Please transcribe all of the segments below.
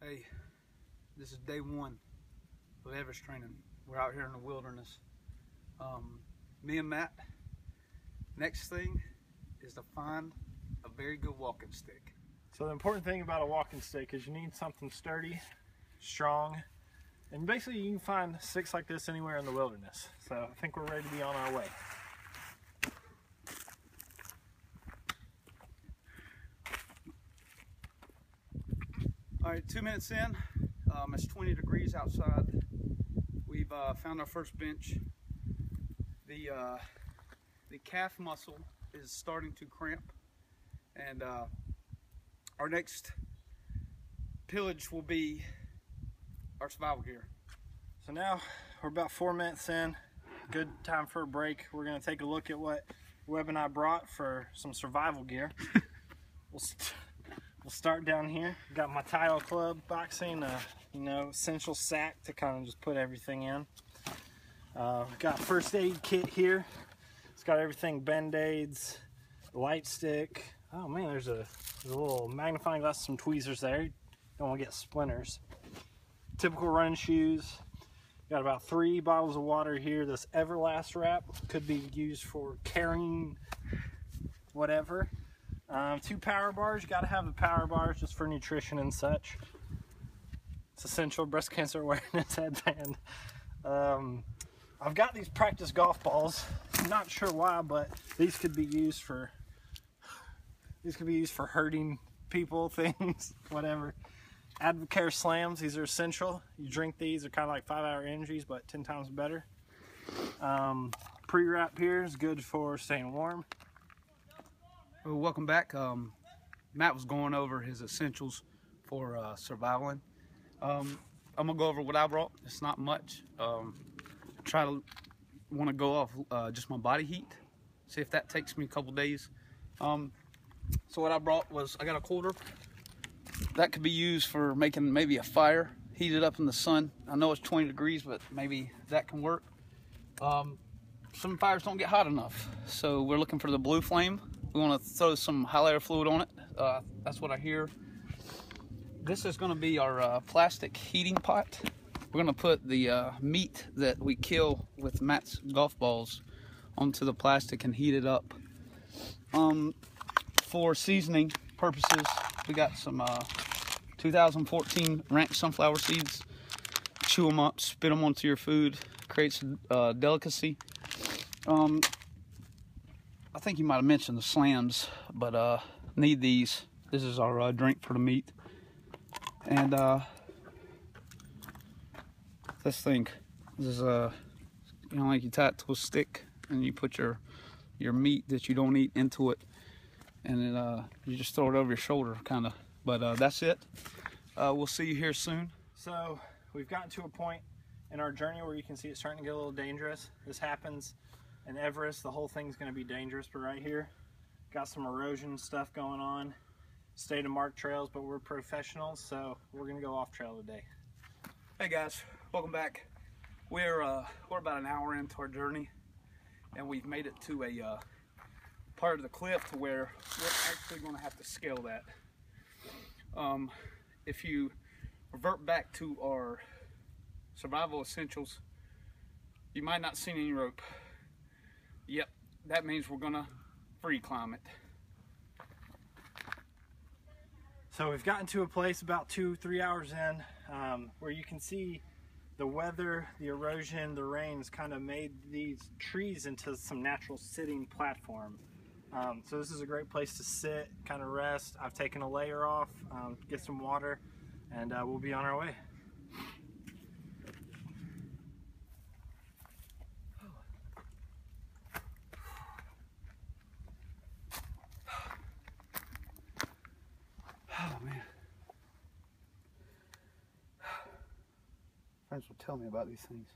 Hey, this is day one of Everest training. We're out here in the wilderness. Me and Matt, next thing is to find a very good walking stick. So the important thing about a walking stick is you need something sturdy, strong, and basically you can find sticks like this anywhere in the wilderness. So I think we're ready to be on our way. All right, 2 minutes in. It's 20 degrees outside. We've found our first bench. The calf muscle is starting to cramp, and our next pillage will be our survival gear. So now we're about 4 minutes in. Good time for a break. We're going to take a look at what Webb and I brought for some survival gear. We'll start down here. Got my Tile Club boxing, essential sack to kind of just put everything in. We've got first aid kit here. It's got everything: Band-Aids, light stick. Oh man, there's a little magnifying glass, some tweezers there. You don't want to get splinters. Typical running shoes. Got about 3 bottles of water here. This Everest wrap could be used for carrying whatever. 2 power bars. You got to have the power bars just for nutrition and such. It's essential. Breast cancer awareness headband. I've got these practice golf balls. I'm not sure why, but these could be used for hurting people, things, whatever. Advocare slams. These are essential. You drink these. They're kind of like 5-hour energies, but 10 times better. Pre-wrap here is good for staying warm. Well, welcome back. Matt was going over his essentials for surviving. I'm gonna go over what I brought. It's not much. Want to go off just my body heat, see if that takes me a couple days. So what I brought was, I got a quarter that could be used for making maybe a fire, heat it up in the sun. I know it's 20 degrees, but maybe that can work. Some fires don't get hot enough, so we're looking for the blue flame. We want to throw some highlighter fluid on it. That's what I hear. This is going to be our plastic heating pot. We're going to put the meat that we kill with Matt's golf balls onto the plastic and heat it up. For seasoning purposes, we got some 2014 ranch sunflower seeds. Chew them up, spit them onto your food. Creates a delicacy. I think you might have mentioned the slams, but need these. This is our drink for the meat. And this thing, this is like you tie it to a stick and you put your meat that you don't eat into it, and then you just throw it over your shoulder, kind of. But that's it. We'll see you here soon. So we've gotten to a point in our journey where you can see it's starting to get a little dangerous. This happens in Everest. The whole thing's going to be dangerous, but right here got some erosion stuff going on. Stay to mark trails, but we're professionals, so we're going to go off trail today. Hey guys, welcome back. We're about an hour into our journey, and we've made it to a part of the cliff to where we're actually going to have to scale that. If you revert back to our survival essentials, you might not see any rope. Yep, that means we're gonna free climb it. So we've gotten to a place about 2-3 hours in where you can see the weather, the erosion, the rains kind of made these trees into some natural sitting platform. So this is a great place to sit, kind of rest. I've taken a layer off, get some water, and we'll be on our way. Oh man. Friends will tell me about these things.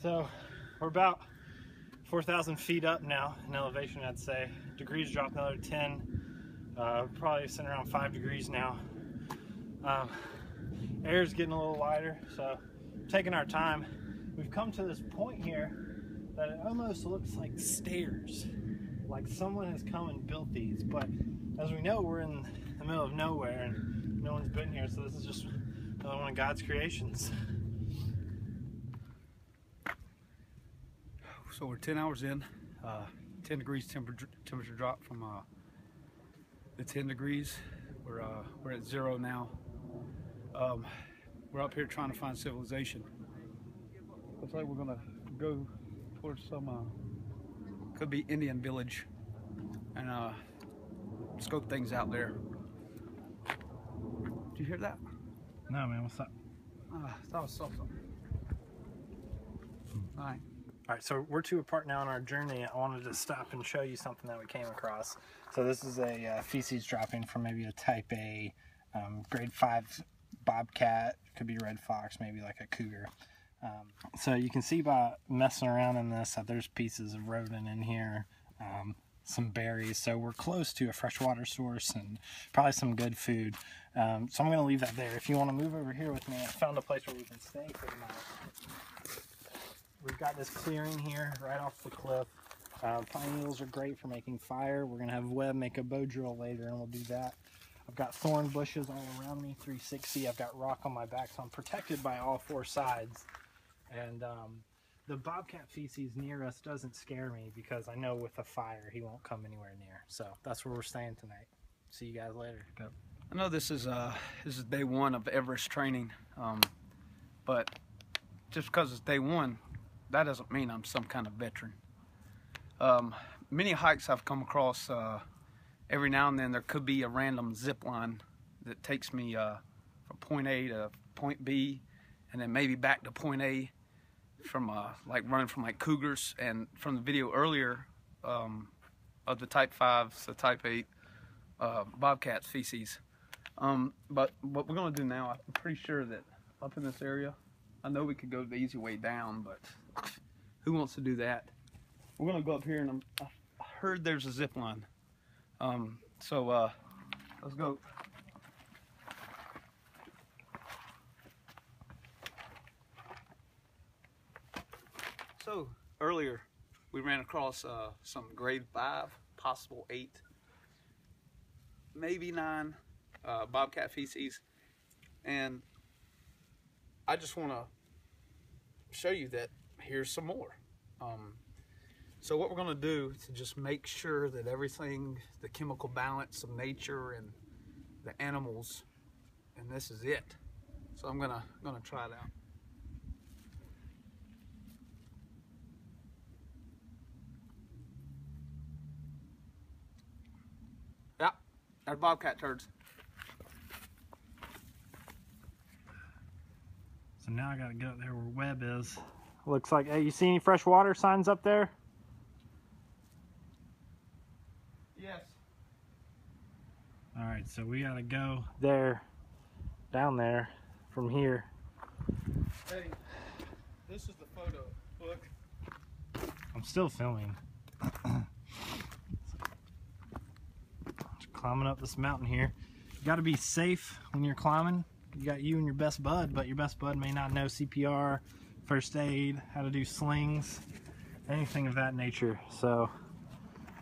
So we're about 4,000 feet up now in elevation, I'd say. Degrees dropped another 10, probably sitting around 5 degrees now. Air's getting a little lighter, so taking our time. we've come to this point here that it almost looks like stairs, like someone has come and built these. But as we know, we're in the middle of nowhere and no one's been here, so this is just another one of God's creations. So we're 10 hours in, 10 degrees temperature drop from the 10 degrees. We're at 0 now. We're up here trying to find civilization. Looks like we're gonna go towards some, could be Indian village, and scope things out there. Did you hear that? No, man, what's up? I thought I saw something. All right. All right, so we're two apart now on our journey. I wanted to stop and show you something that we came across. So this is a feces dropping from maybe a type A grade 5 bobcat. Could be red fox, maybe like a cougar. So you can see by messing around in this that there's pieces of rodent in here, some berries. So we're close to a freshwater source and probably some good food. So I'm going to leave that there. If you want to move over here with me, I found a place where we can stay for the night. We've got this clearing here right off the cliff. Pine needles are great for making fire. We're going to have Webb make a bow drill later, and we'll do that. I've got thorn bushes all around me, 360. I've got rock on my back, so I'm protected by all 4 sides. And the bobcat feces near us doesn't scare me because I know with a fire he won't come anywhere near. So that's where we're staying tonight. See you guys later. Go. I know this is day 1 of Everest training, but just because it's day 1, that doesn't mean I'm some kind of veteran. Many hikes I've come across, every now and then there could be a random zip line that takes me from point A to point B, and then maybe back to point A from like running from like cougars. And from the video earlier of the type 5s, the type 8 bobcat feces. But what we're gonna do now, I'm pretty sure that up in this area, I know we could go the easy way down, but who wants to do that? We're gonna go up here, and I heard there's a zip line. So let's go. So earlier we ran across some grade 5, possible 8, maybe 9 bobcat feces, and I just want to show you that here's some more. So what we're going to do is just make sure that everything, the chemical balance of nature and the animals, and this is it. So I'm gonna try it out. Yeah, they're bobcat turds. So now I gotta get up there where Webb is. Looks like, hey, you see any fresh water signs up there? Yes. All right, so we gotta go there, down there, from here. Hey, this is the photo. Look. I'm still filming. Just climbing up this mountain here. You gotta be safe when you're climbing. You got you and your best bud, but your best bud may not know CPR, first aid, how to do slings, anything of that nature. So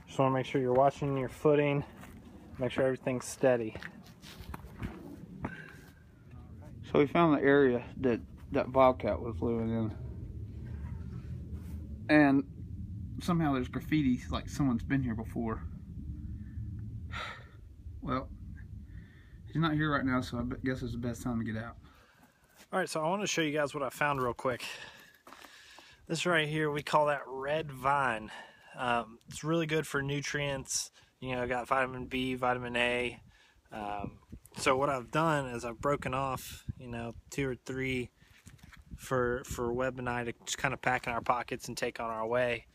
just want to make sure you're watching your footing, make sure everything's steady. So we found the area that bobcat was living in, and somehow there's graffiti like someone's been here before. Well, he's not here right now, so I guess it's the best time to get out. All right, so I want to show you guys what I found real quick. This right here, we call that red vine. It's really good for nutrients. You know, got vitamin B, vitamin A. So what I've done is I've broken off, you know, 2 or 3 for Webb and I to just kind of pack in our pockets and take on our way.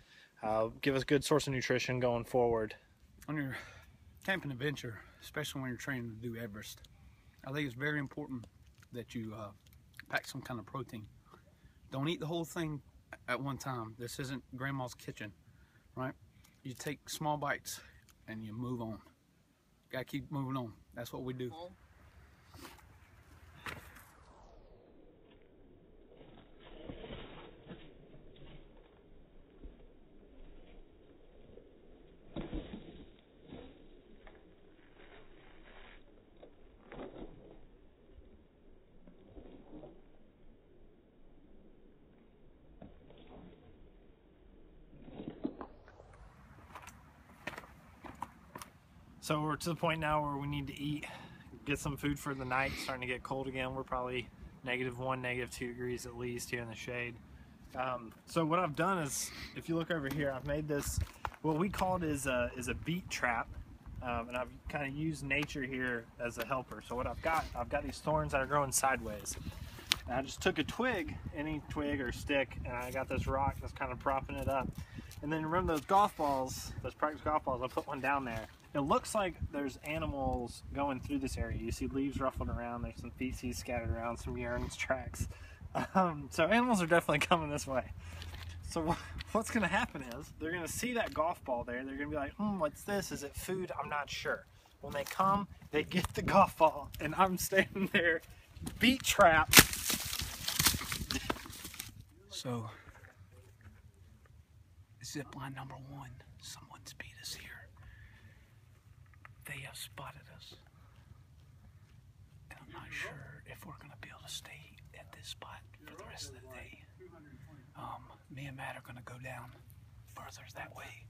Give us a good source of nutrition going forward. On your camping adventure, especially when you're training to do Everest, I think it's very important that you pack some kind of protein. Don't eat the whole thing at one time. This isn't grandma's kitchen, right? You take small bites and you move on. Gotta keep moving on. That's what we do. So we're to the point now where we need to eat, get some food for the night. It's starting to get cold again. We're probably -1, -2 degrees at least here in the shade. So what I've done is, if you look over here, I've made this, what we call it is a beet trap. And I've kind of used nature here as a helper. So what I've got these thorns that are growing sideways. And I just took a twig, any twig or stick, and I got this rock that's kind of propping it up. And then remember those golf balls, those practice golf balls, I put one down there. It looks like there's animals going through this area. You see leaves ruffling around, there's some feces scattered around, some urine tracks. So animals are definitely coming this way. So what's going to happen is they're going to see that golf ball there. They're going to be like, what's this? Is it food? I'm not sure. When they come, they get the golf ball, and I'm standing there, beet trap. So, zip line number 1. Someone's beat us here. They have spotted us. And I'm not sure if we're going to be able to stay at this spot for the rest of the day. Me and Matt are going to go down further that way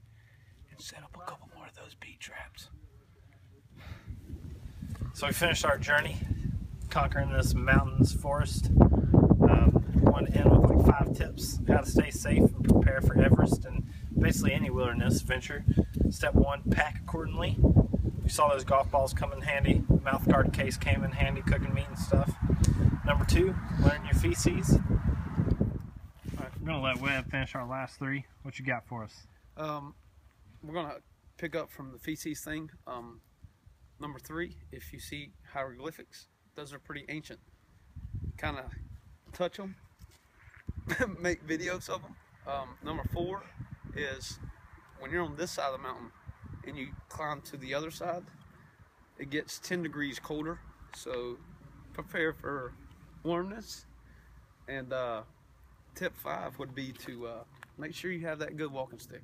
and set up a couple more of those beet traps. So we finished our journey conquering this mountains forest. Want to end with like 5 tips. Got to stay safe and prepare for Everest and basically any wilderness venture. Step 1, pack accordingly. You saw those golf balls come in handy. The mouth guard case came in handy, cooking meat and stuff. Number 2, learn your feces. I'm going to let Webb finish our last 3. What you got for us? We're going to pick up from the feces thing. Number 3, if you see hieroglyphics, those are pretty ancient. Kind of touch them, make videos of them. Number 4 is when you're on this side of the mountain and you climb to the other side, it gets 10 degrees colder, so prepare for warmness. And tip 5 would be to make sure you have that good walking stick.